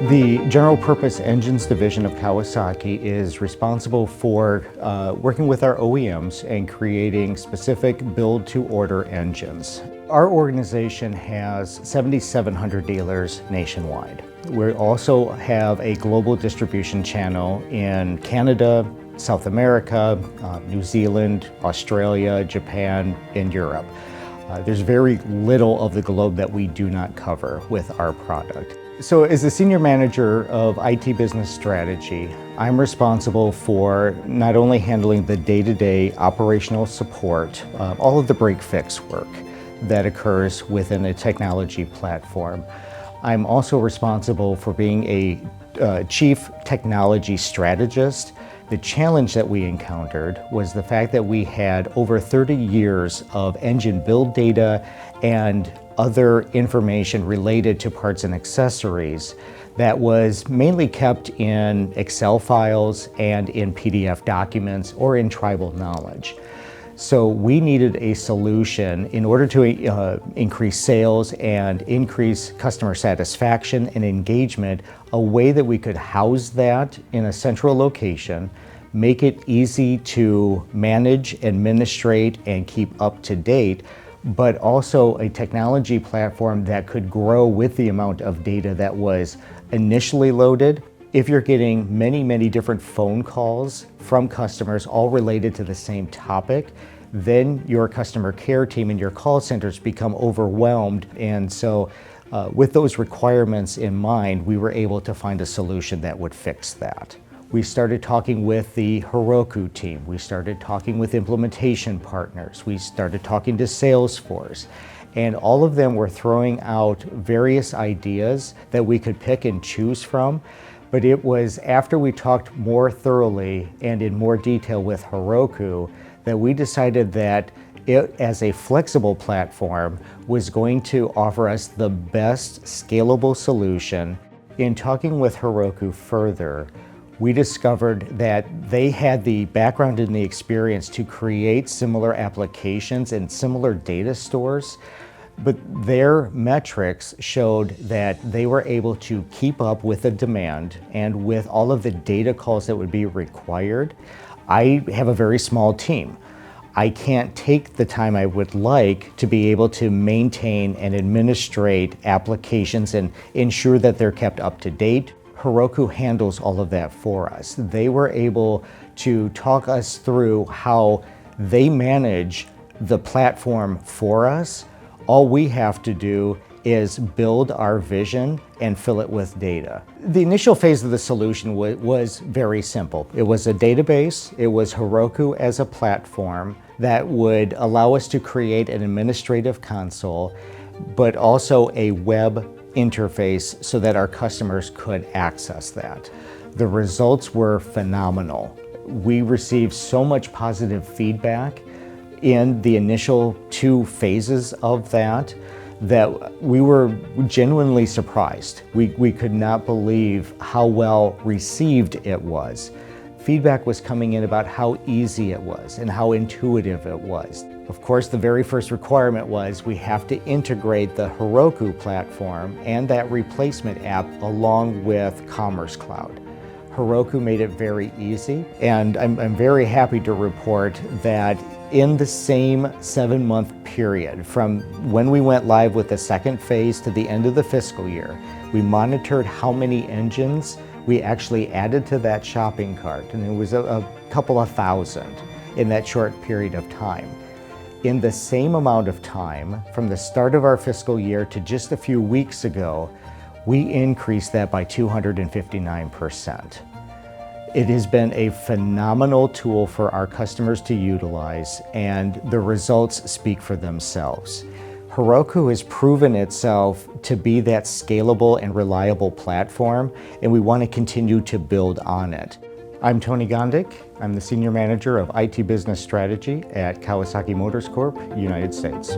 The General Purpose Engines division of Kawasaki is responsible for working with our OEMs and creating specific build-to-order engines. Our organization has 7,700 dealers nationwide. We also have a global distribution channel in Canada, South America, New Zealand, Australia, Japan, and Europe. There's very little of the globe that we do not cover with our product. So as the Senior Manager of IT Business Strategy, I'm responsible for not only handling the day-to-day operational support, all of the break-fix work that occurs within a technology platform. I'm also responsible for being a Chief Technology Strategist. The challenge that we encountered was the fact that we had over 30 years of engine build data and other information related to parts and accessories that was mainly kept in Excel files and in PDF documents or in tribal knowledge. So we needed a solution in order to increase sales and increase customer satisfaction and engagement, a way that we could house that in a central location, make it easy to manage, administrate, and keep up to date, but also a technology platform that could grow with the amount of data that was initially loaded. If you're getting many different phone calls from customers all related to the same topic, then your customer care team and your call centers become overwhelmed. And so with those requirements in mind, we were able to find a solution that would fix that. We started talking with the Heroku team. We started talking with implementation partners. We started talking to Salesforce. And all of them were throwing out various ideas that we could pick and choose from. But it was after we talked more thoroughly and in more detail with Heroku that we decided that it, as a flexible platform, was going to offer us the best scalable solution. In talking with Heroku further, we discovered that they had the background and the experience to create similar applications and similar data stores, but their metrics showed that they were able to keep up with the demand and with all of the data calls that would be required. I have a very small team. I can't take the time I would like to be able to maintain and administrate applications and ensure that they're kept up to date. Heroku handles all of that for us. They were able to talk us through how they manage the platform for us. All we have to do is build our vision and fill it with data. The initial phase of the solution was very simple. It was a database, it was Heroku as a platform that would allow us to create an administrative console, but also a web interface so that our customers could access that. The results were phenomenal. We received so much positive feedback in the initial 2 phases of that we were genuinely surprised. We could not believe how well received it was. Feedback was coming in about how easy it was and how intuitive it was. Of course, the very first requirement was we have to integrate the Heroku platform and that replacement app along with Commerce Cloud. Heroku made it very easy, and I'm very happy to report that in the same 7-month period, from when we went live with the second phase to the end of the fiscal year, we monitored how many engines we actually added to that shopping cart, and it was a couple of thousand in that short period of time. In the same amount of time, from the start of our fiscal year to just a few weeks ago, we increased that by 259%. It has been a phenomenal tool for our customers to utilize, and the results speak for themselves. Heroku has proven itself to be that scalable and reliable platform, and we want to continue to build on it. I'm Tony Gondick. I'm the Senior Manager of IT Business Strategy at Kawasaki Motors Corp, United States.